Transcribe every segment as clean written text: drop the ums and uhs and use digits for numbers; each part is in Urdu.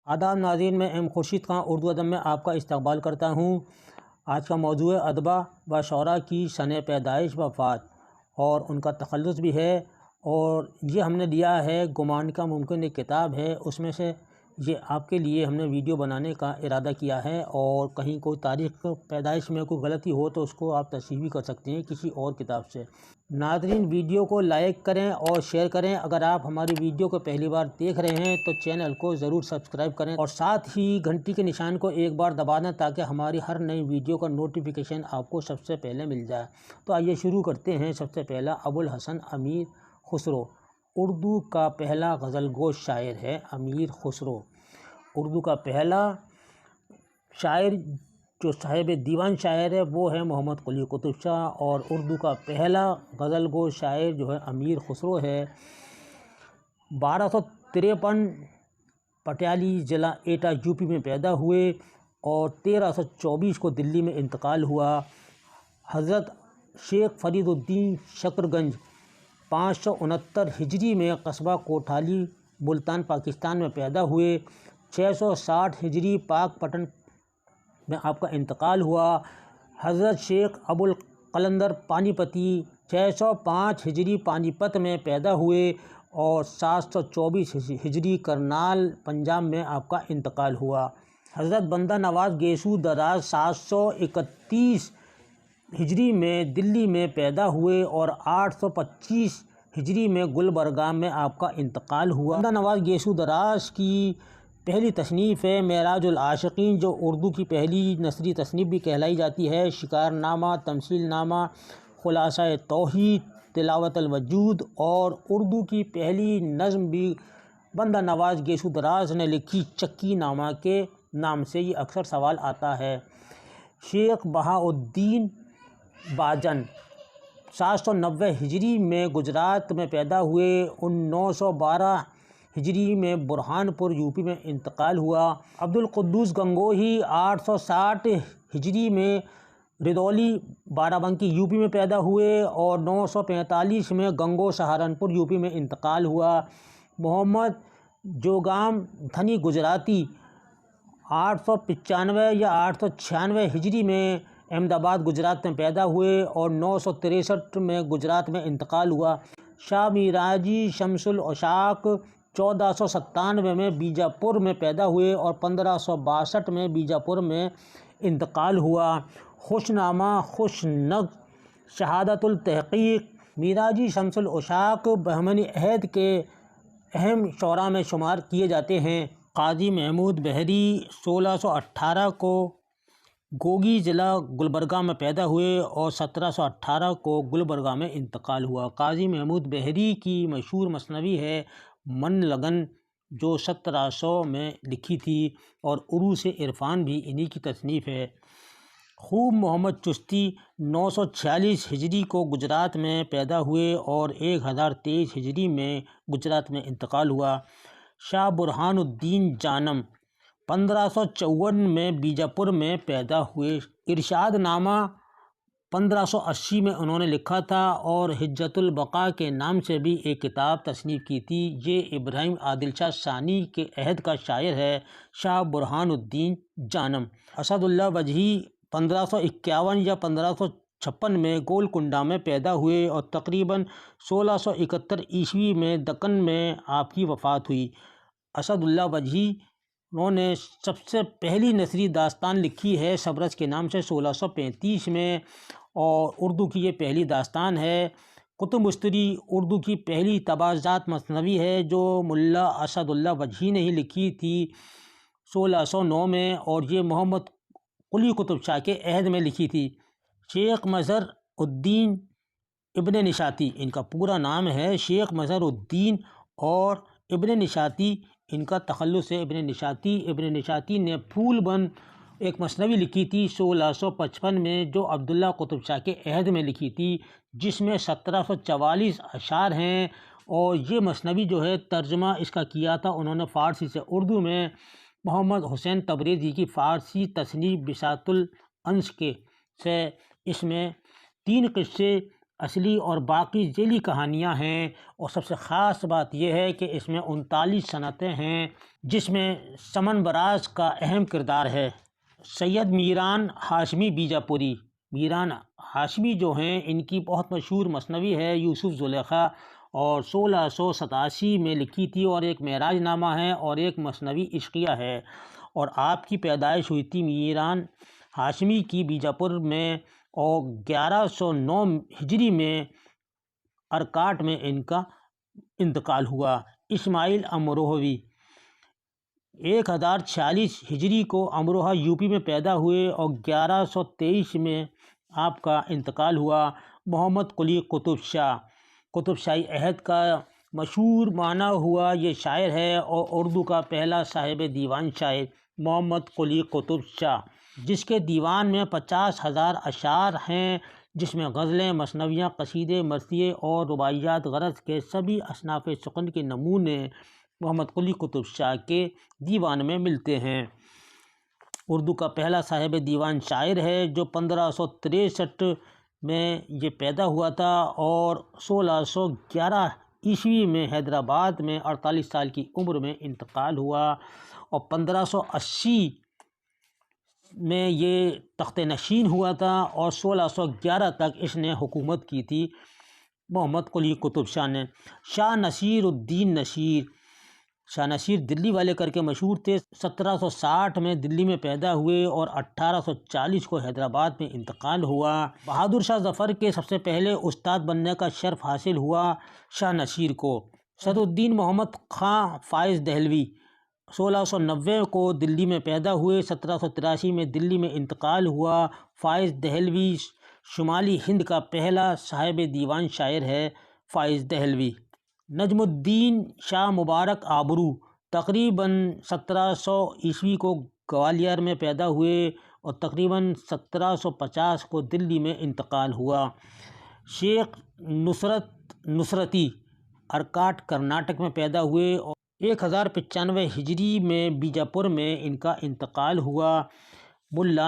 آداب ناظرین، میں ایم خورشید خان اردو ادب میں آپ کا استقبال کرتا ہوں۔ آج کا موضوع ادبا و شعراء کی سن پیدائش و وفات اور ان کا تخلص بھی ہے، اور یہ ہم نے لیا ہے گمان کا ممکن ایک کتاب ہے، اس میں سے یہ آپ کے لیے ہم نے ویڈیو بنانے کا ارادہ کیا ہے، اور کہیں کوئی تاریخ پیدائش میں کوئی غلطی ہو تو اس کو آپ تصحیح بھی کر سکتے ہیں کسی اور کتاب سے۔ ناظرین، ویڈیو کو لائک کریں اور شیئر کریں۔ اگر آپ ہماری ویڈیو کو پہلی بار دیکھ رہے ہیں تو چینل کو ضرور سبسکرائب کریں اور ساتھ ہی گھنٹی کے نشان کو ایک بار دبا دیں تاکہ ہماری ہر نئی ویڈیو کا نوٹیفیکیشن آپ کو سب سے پہلے مل جائے۔ تو آئیے شروع کرتے ہیں۔ سب سے پہلا ابوالحسن امیر خسرو اردو کا پہلا غزل گو شاعر ہے۔ امیر خسرو اردو کا پہلا شاعر جو صاحب دیوان شاعر ہے وہ ہے محمد قلی قطب شاہ، اور اردو کا پہلا غزل گو شاعر جو ہے امیر خسرو ہے۔ 1253 پٹیالی ضلع ایٹا یو پی میں پیدا ہوئے اور 1324 کو دلی میں انتقال ہوا۔ حضرت شیخ فرید الدین شکرگنج 569 ہجری میں قصبہ کوٹھالی ملتان پاکستان میں پیدا ہوئے۔ 660 ہجری پاک پٹن میں آپ کا انتقال ہوا۔ حضرت شیخ ابو القلندر پانی پتی 605 ہجری پانی پت میں پیدا ہوئے اور 724 ہجری کرنال پنجاب میں آپ کا انتقال ہوا۔ حضرت بندہ نواز گیسو دراز 731 ہجری میں دلی میں پیدا ہوئے اور 825 ہجری میں گلبرگہ میں آپ کا انتقال ہوا۔ بندہ نواز گیسو دراز کی پہلی تصنیف ہے معراج العاشقین، جو اردو کی پہلی نثری تصنیف بھی کہلائی جاتی ہے۔ شکار نامہ، تمثیل نامہ، خلاصہ توحید، تلاوت الوجود، اور اردو کی پہلی نظم بھی بندہ نواز گیسو دراز نے لکھی چکی نامہ کے نام سے، یہ اکثر سوال آتا ہے۔ شیخ بہاؤالدین باجن 790 ہجری میں گجرات میں پیدا ہوئے۔ 912 ہجری میں برہان پور یو پی میں انتقال ہوا۔ عبدالقدوس گنگوہی 860 ہجری میں ردولی بارہ بنکی یو پی میں پیدا ہوئے اور 945 میں گنگو سہارنپور یو پی میں انتقال ہوا۔ محمد جوگام دھنی گجراتی 895 یا 896 ہجری میں احمد آباد گجرات میں پیدا ہوئے اور 963 میں گجرات میں انتقال ہوا۔ شاہ میراجی شمس العشاق 1497 میں بیجاپور میں پیدا ہوئے اور 1562 میں بیجاپور میں انتقال ہوا۔ خوش نامہ، خوش نغز، شہادت التحقیق، میراجی شمس العشاق بہمنی عہد کے اہم شعراء میں شمار کیے جاتے ہیں۔ قاضی محمود بحری 1618 کو گوگی ضلع گلبرگہ میں پیدا ہوئے اور 1718 کو گلبرگہ میں انتقال ہوا۔ قاضی محمود بحری کی مشہور مثنوی ہے من لگن، جو 1700 میں لکھی تھی، اور عروس عرفان بھی انہی کی تصنیف ہے۔ خوب محمد چشتی 946 ہجری کو گجرات میں پیدا ہوئے اور 1023 ہجری میں گجرات میں انتقال ہوا۔ شاہ برہان الدین جانم 1554 میں بیجاپور میں پیدا ہوئے۔ ارشاد نامہ 1580 میں انہوں نے لکھا تھا اور حجت البقاء کے نام سے بھی ایک کتاب تصنیف کی تھی۔ یہ ابراہیم عادل شاہ ثانی کے عہد کا شاعر ہے۔ شاہ برہان الدین جانم اسد اللہ وجہی 1551 یا 1556 میں گولکنڈہ میں پیدا ہوئے اور تقریباً 1671 عیسوی میں دکن میں آپ کی وفات ہوئی۔ اسد اللہ وجہی انہوں نے سب سے پہلی نثری داستان لکھی ہے سبرج کے نام سے 1635 میں، اور اردو کی یہ پہلی داستان ہے۔ کتب مستری اردو کی پہلی تباذات مثنوی ہے جو ملا اسد اللہ وجہی نے ہی لکھی تھی 1609 میں، اور یہ محمد قلی قطب شاہ کے عہد میں لکھی تھی۔ شیخ مظہر الدین ابن نشاطی، ان کا پورا نام ہے شیخ مظہر الدین اور ابن نشاطی، ان کا تخلص ہے ابن نشاطی۔ ابن نشاطی نے پھول بند ایک مثنوی لکھی تھی 1655 میں، جو عبداللہ قطب شاہ کے عہد میں لکھی تھی، جس میں 1744 اشعار ہیں، اور یہ مثنوی جو ہے ترجمہ اس کا کیا تھا انہوں نے فارسی سے اردو میں محمد حسین تبریزی کی فارسی تصنیف بساط الانس کے سے۔ اس میں 3 قصے اصلی اور باقی ذیلی کہانیاں ہیں، اور سب سے خاص بات یہ ہے کہ اس میں 39 صنعتیں ہیں جس میں سمن براز کا اہم کردار ہے۔ سید میران ہاشمی بیجاپوری، میران ہاشمی جو ہیں ان کی بہت مشہور مثنوی ہے یوسف زلیخا، اور 1687 میں لکھی تھی، اور ایک معراج نامہ ہے اور ایک مثنوی عشقیہ ہے، اور آپ کی پیدائش ہوئی تھی میران ہاشمی کی بیجاپور میں، اور 1109 ہجری میں ارکاٹ میں ان کا انتقال ہوا۔ اسماعیل امروہوی 1046 ہجری کو امروہہ یوپی میں پیدا ہوئے اور 1123 میں آپ کا انتقال ہوا۔ محمد قلی قطب شاہ، قطب شاہی عہد کا مشہور مانا ہوا یہ شاعر ہے، اور اردو کا پہلا صاحب دیوان شاعر محمد قلی قطب شاہ، جس کے دیوان میں 50,000 اشعار ہیں، جس میں غزلیں، مثنویاں، قصیدے، مرثیے اور رباعیات غرض کے سبھی اصناف سخن کے نمونے محمد قلی قطب شاہ کے دیوان میں ملتے ہیں۔ اردو کا پہلا صاحب دیوان شاعر ہے جو 1563 میں یہ پیدا ہوا تھا، اور 1611 عیسوی میں حیدرآباد میں 48 سال کی عمر میں انتقال ہوا، اور 1580 میں یہ تخت نشین ہوا تھا، اور 1611 تک اس نے حکومت کی تھی محمد قلی قطب شاہ نے۔ شاہ نصیر الدین نصیر، شاہ نصیر دلی والے کر کے مشہور تھے۔ 1760 میں دلی میں پیدا ہوئے اور 1840 کو حیدرآباد میں انتقال ہوا۔ بہادر شاہ ظفر کے سب سے پہلے استاد بننے کا شرف حاصل ہوا شاہ نصیر کو۔ صدر الدین محمد خاں فائز دہلوی 1690 کو دلی میں پیدا ہوئے، 1783 میں دلی میں انتقال ہوا۔ فائز دہلوی شمالی ہند کا پہلا صاحب دیوان شاعر ہے۔ فائز دہلوی نجم الدین شاہ مبارک آبرو تقریباً 1700 عیسوی کو گوالیار میں پیدا ہوئے اور تقریباً 1750 کو دلی میں انتقال ہوا۔ شیخ نصرت نصرتی ارکاٹ کرناٹک میں پیدا ہوئے اور 1095 ہجری میں بیجاپور میں ان کا انتقال ہوا۔ ملا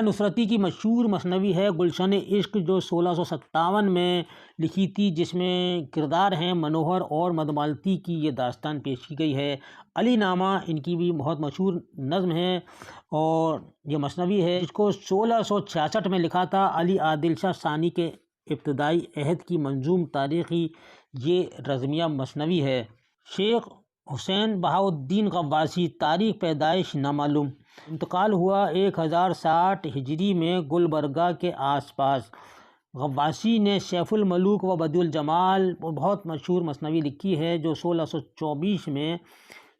نصرتی کی مشہور مثنوی ہے گلشن عشق جو 1657 میں لکھی تھی، جس میں کردار ہیں منوہر اور مدمالتی کی یہ داستان پیش کی گئی ہے۔ علی نامہ ان کی بھی بہت مشہور نظم ہے اور یہ مثنوی ہے، اس کو 1666 میں لکھا تھا علی عادل شاہ ثانی کے ابتدائی عہد کی منظوم تاریخی یہ رزمیہ مثنوی ہے۔ شیخ حسین بہاؤالدین غواثی تاریخ پیدائش نامعلوم، انتقال ہوا 1060 ہجری میں گلبرگہ کے آس پاس۔ غواثی نے سیف الملوک و بدیع الجمال بہت مشہور مثنوی لکھی ہے جو 1624 میں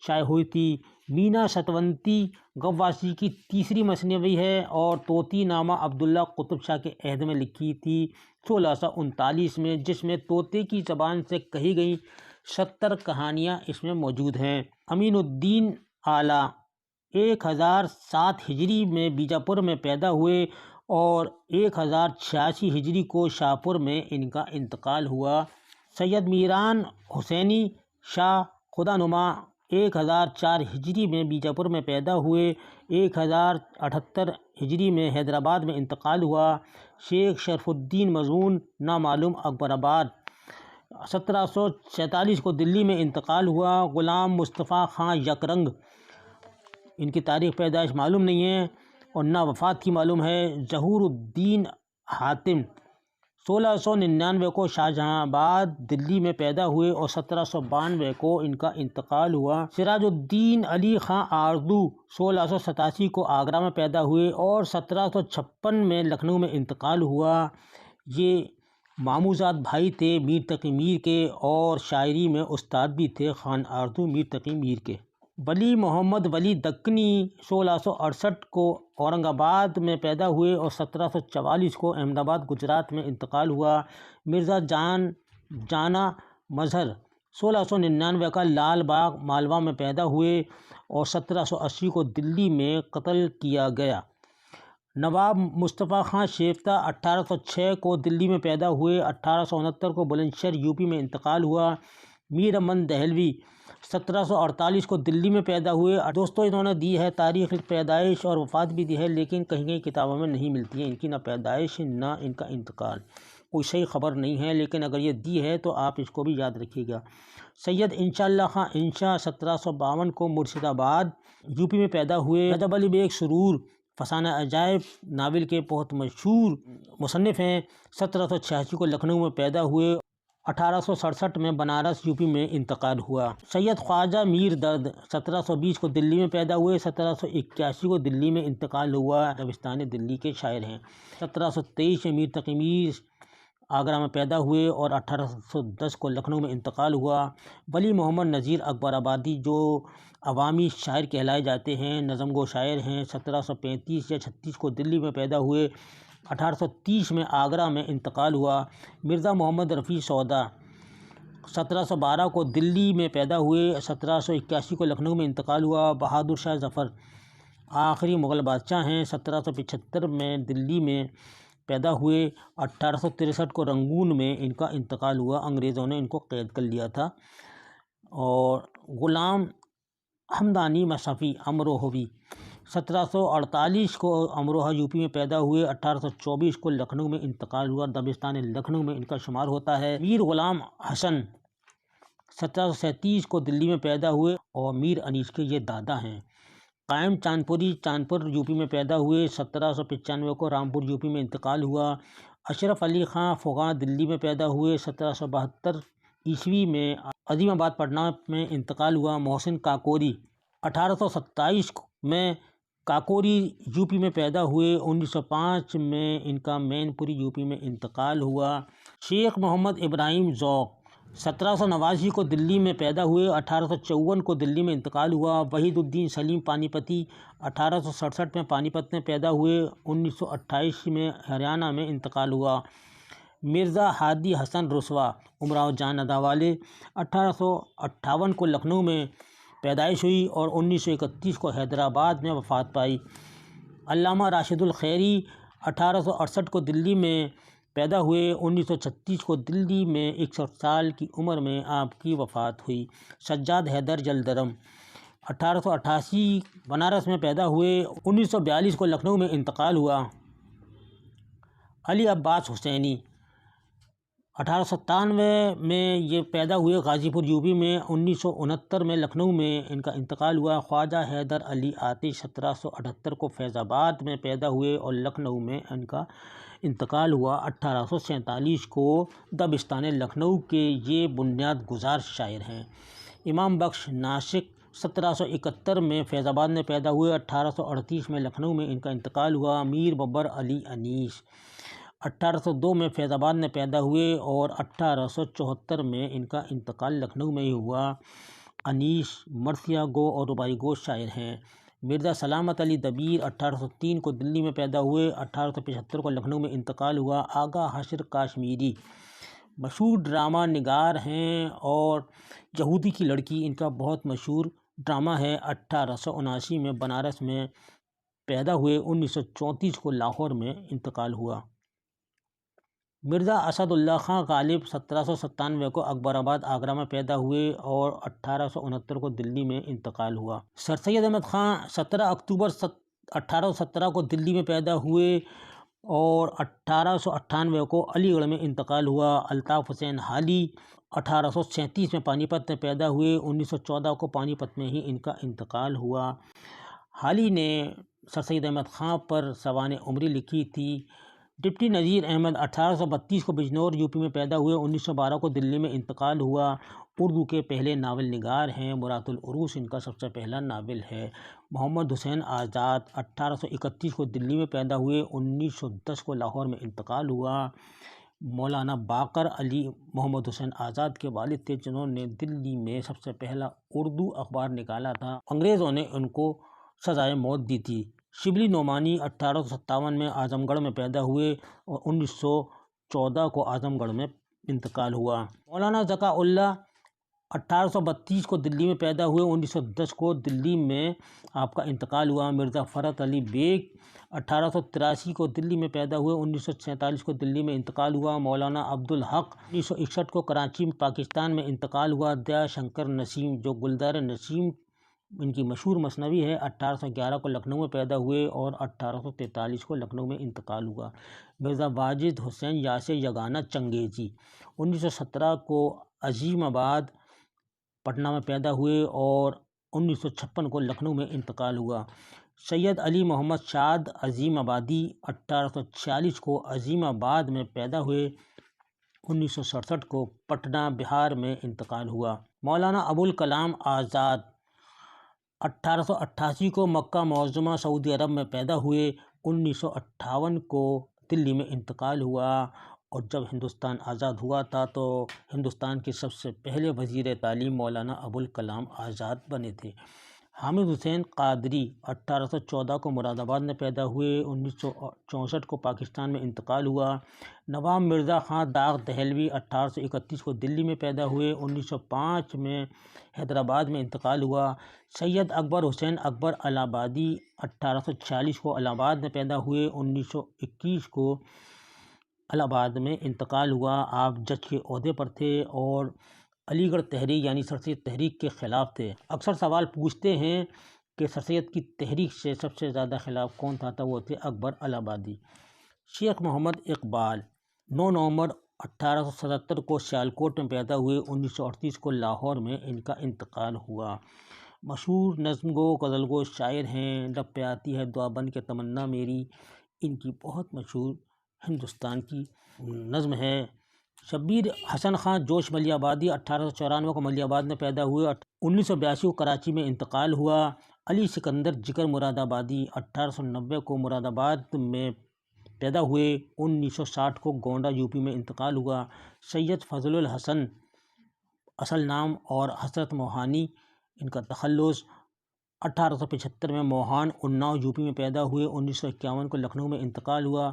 شائع ہوئی تھی۔ مینا ستونتی غواثی کی تیسری مثنوی ہے اور طوطی نامہ عبداللہ قطب شاہ کے عہد میں لکھی تھی 1639 میں، جس میں طوطے کی زبان سے کہی گئی 70 کہانیاں اس میں موجود ہیں۔ امین الدین آلہ 1007 ہجری میں بیجاپور میں پیدا ہوئے اور 1086 ہجری کو شاہپور میں ان کا انتقال ہوا۔ سید میران حسینی شاہ خدا نما 1004 ہجری میں بیجاپور میں پیدا ہوئے، 1078 ہجری میں حیدرآباد میں انتقال ہوا۔ شیخ شرف الدین مضمون نامعلوم اکبر آباد 1747 کو دلی میں انتقال ہوا۔ غلام مصطفیٰ خاں یک رنگ، ان کی تاریخ پیدائش معلوم نہیں ہے اور نہ وفات کی معلوم ہے۔ ظہور الدین حاتم 1699 کو شاہجہاں آباد دلی میں پیدا ہوئے اور 1792 کو ان کا انتقال ہوا۔ سراج الدین علی خاں آردو 1687 کو آگرہ میں پیدا ہوئے اور 1756 میں لکھنؤ میں انتقال ہوا۔ یہ ماموزاد بھائی تھے میر تقی میر کے اور شاعری میں استاد بھی تھے خان آردو میر تقی میر کے۔ ولی محمد ولی دکنی 1668 کو اورنگ آباد میں پیدا ہوئے اور 1744 کو احمد آباد گجرات میں انتقال ہوا۔ مرزا جانا مظہر 1699 کا لال باغ مالوہ میں پیدا ہوئے اور 1780 کو دلی میں قتل کیا گیا۔ نواب مصطفیٰ خاں شیفتہ 1806 کو دلی میں پیدا ہوئے، 1869 کو بلند شہر یوپی میں انتقال ہوا۔ میر امن دہلوی 1748 کو دلی میں پیدا ہوئے۔ دوستو انہوں نے دی ہے تاریخ پیدائش اور وفات بھی دی ہے، لیکن کہیں کہیں کتابوں میں نہیں ملتی ہے ان کی نہ پیدائش نہ ان کا انتقال، کوئی صحیح خبر نہیں ہے، لیکن اگر یہ دی ہے تو آپ اس کو بھی یاد رکھیے گا۔ سید انشاء اللہ خان انشا 1752 کو مرشد آباد یوپی میں پیدا ہوئے۔ رجب علی بیگ سرور فسانہ عجائب ناول کے بہت مشہور مصنف ہیں۔ 1786 کو لکھنؤ میں پیدا ہوئے، 1867 میں بنارس یوپی میں انتقال ہوا۔ سید خواجہ میر درد 1720 کو دلی میں پیدا ہوئے، 1781 کو دلی میں انتقال ہوا، دبستان دلی کے شاعر ہیں۔ 1723 میں میر تقی میر آگرہ میں پیدا ہوئے اور 1810 کو لکھنؤ میں انتقال ہوا۔ ولی محمد نذیر اکبر آبادی جو عوامی شاعر کہلائے جاتے ہیں، نظم گو شاعر ہیں، 1735 یا 36 کو دلی میں پیدا ہوئے، 1830 میں آگرہ میں انتقال ہوا۔ مرزا محمد رفیع سودا 1712 کو دلی میں پیدا ہوئے، 1781 کو لکھنؤ میں انتقال ہوا۔ بہادر شاہ ظفر آخری مغل بادشاہ ہیں، 1775 میں دلی میں پیدا ہوئے، 1863 کو رنگون میں ان کا انتقال ہوا، انگریزوں نے ان کو قید کر لیا تھا۔ اور غلام ہمدانی مصحفی امروہوی 1748 کو امروہہ یوپی میں پیدا ہوئے، 1824 کو لکھنؤ میں انتقال ہوا، دبستان لکھنؤ میں ان کا شمار ہوتا ہے۔ میر غلام حسن 1737 کو دلی میں پیدا ہوئے اور میر انیس کے یہ دادا ہیں۔ قائم چاندپوری چاندپور یوپی میں پیدا ہوئے، 1795 کو رامپور یوپی میں انتقال ہوا۔ اشرف علی خان فغاں دلی میں پیدا ہوئے، 1772 عیسوی میں عظیم آباد پٹنہ میں انتقال ہوا۔ محسن کاکوری 1827 میں کاکوری یوپی میں پیدا ہوئے، 1905 میں ان کا مین پوری یوپی میں انتقال ہوا۔ شیخ محمد ابراہیم ذوق 1789 کو دلی میں پیدا ہوئے، 1854 کو دلی میں انتقال ہوا۔ وحید الدین سلیم پانی پتی 1867 میں پانی پت میں پیدا ہوئے، 1928 میں ہریانہ میں انتقال ہوا۔ مرزا ہادی حسن رسوا امراؤ جان اداوالے 1858 کو لکھنؤ میں پیدائش ہوئی اور 1931 کو حیدرآباد میں وفات پائی۔ علامہ راشد الخیری 1868 کو دلی میں پیدا ہوئے، 1936 کو دلی میں 61 سال کی عمر میں آپ کی وفات ہوئی۔ سجاد حیدر جلدرم 1888 بنارس میں پیدا ہوئے، 1942 کو لکھنؤ میں انتقال ہوا۔ علی عباس حسینی 1897 میں یہ پیدا ہوئے غازی پور یوپی میں، 1969 میں لکھنؤ میں ان کا انتقال ہوا۔ خواجہ حیدر علی آتش 1778 کو فیض آباد میں پیدا ہوئے اور لکھنؤ میں ان کا انتقال ہوا۔ 1847 کو دبستان لکھنؤ کے یہ بنیاد گزار شاعر ہیں۔ امام بخش ناسک 1771 میں فیض آباد میں پیدا ہوئے، 1838 میں لکھنؤ میں ان کا انتقال ہوا۔ میر ببر علی انیس 1802 میں فیض آباد میں پیدا ہوئے اور 1874 میں ان کا انتقال لکھنؤ میں ہی ہوا۔ انیس مرثیہ گو اور رباعی گو شاعر ہیں۔ مرزا سلامت علی دبیر 1803 کو دلی میں پیدا ہوئے، 1875 کو لکھنؤ میں انتقال ہوا۔ آغا حشر کاشمیری مشہور ڈرامہ نگار ہیں اور یہودی کی لڑکی ان کا بہت مشہور ڈرامہ ہے۔ 1879 میں بنارس میں پیدا ہوئے، 1934 کو لاہور میں انتقال ہوا۔ مرزا اسد اللہ خان غالب 1797 کو اکبر آباد آگرہ میں پیدا ہوئے اور 1869 کو دلی میں انتقال ہوا۔ سر سید احمد خان 17 اکتوبر 1817 کو دلی میں پیدا ہوئے اور 1898 کو علی گڑھ میں انتقال ہوا۔ الطاف حسین حالی 1837 میں پانی پت میں پیدا ہوئے، 1914 کو پانی پت میں ہی ان کا انتقال ہوا۔ حالی نے سر سید احمد خان پر سوانح عمری لکھی تھی۔ ڈپٹی نذیر احمد 1832 کو بجنور یوپی میں پیدا ہوئے، 1912 کو دلی میں انتقال ہوا۔ اردو کے پہلے ناول نگار ہیں، مرات العروس ان کا سب سے پہلا ناول ہے۔ محمد حسین آزاد 1831 کو دلی میں پیدا ہوئے، 1910 کو لاہور میں انتقال ہوا۔ مولانا باقر علی محمد حسین آزاد کے والد تھے، جنہوں نے دلی میں سب سے پہلا اردو اخبار نکالا تھا، انگریزوں نے ان کو سزائے موت دی تھی۔ شبلی نعمانی 1857 میں اعظم گڑھ میں پیدا ہوئے اور 1914 کو اعظم گڑھ میں انتقال ہوا۔ مولانا ذکا اللہ 1832 کو دلی میں پیدا ہوئے، 1910 کو دلی میں آپ کا انتقال ہوا۔ مرزا فرحت علی بیگ 1883 کو دلی میں پیدا ہوئے، 1947 کو دلی میں انتقال ہوا۔ مولانا عبدالحق 1961 کو کراچی میں پاکستان میں انتقال ہوا۔ دیا شنکر نسیم جو گلزار نسیم ان کی مشہور مثنوی ہے، 1811 کو لکھنؤ میں پیدا ہوئے اور 1843 کو لکھنؤ میں انتقال ہوا۔ مرزا واجد حسین یاسر یگانہ چنگیزی 1917 کو عظیم آباد پٹنہ میں پیدا ہوئے اور 1956 کو لکھنؤ میں انتقال ہوا۔ سید علی محمد شاد عظیم آبادی 1846 کو عظیم آباد میں پیدا ہوئے، 1967 کو پٹنہ بہار میں انتقال ہوا۔ مولانا ابوالکلام آزاد 1888 کو مکہ معظمہ سعودی عرب میں پیدا ہوئے، 1958 کو دلی میں انتقال ہوا۔ اور جب ہندوستان آزاد ہوا تھا تو ہندوستان کے سب سے پہلے وزیر تعلیم مولانا ابوالکلام آزاد بنے تھے۔ حامد حسین قادری 1814 کو مراد آباد میں پیدا ہوئے، 1964 کو پاکستان میں انتقال ہوا۔ نواب مرزا خان داغ دہلوی 1831 کو دلی میں پیدا ہوئے، 1905 میں حیدرآباد میں انتقال ہوا۔ سید اکبر حسین اکبر الہ آبادی 1846 کو الہ آباد میں پیدا ہوئے، 1921 کو الہ آباد میں انتقال ہوا۔ آپ جج کے عہدے پر تھے اور علی گڑھ تحریک یعنی سر سید تحریک کے خلاف تھے۔ اکثر سوال پوچھتے ہیں کہ سر سید کی تحریک سے سب سے زیادہ خلاف کون تھا، تو وہ تھے اکبر الہ آبادی۔ شیخ محمد اقبال 9 نومبر 1877 کو سیالکوٹ میں پیدا ہوئے، 1938 کو لاہور میں ان کا انتقال ہوا۔ مشہور نظم گو غزل گو شاعر ہیں، لب پہ آتی ہے دعا بن کے تمنا میری، ان کی بہت مشہور ہندوستان کی نظم ہے۔ شبیر حسن خان جوش ملیح آبادی 1894 کو ملیح آباد میں پیدا ہوئے، 1982 کو کراچی میں انتقال ہوا۔ علی سکندر جگر مراد آبادی 1890 کو مراد آباد میں پیدا ہوئے، 1960 کو گونڈہ یوپی میں انتقال ہوا۔ سید فضل الحسن اصل نام اور حضرت موہانی ان کا تخلص 1875 میں موہان اناؤ یوپی میں پیدا ہوئے، 1951 کو لکھنؤ میں انتقال ہوا۔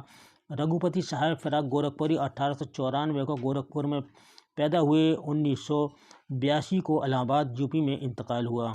رگھوپتی صاحب فراق گورکھپوری 1894 کو گورکھپور میں پیدا ہوئے، 1982 کو الہ آباد یوپی میں انتقال ہوا۔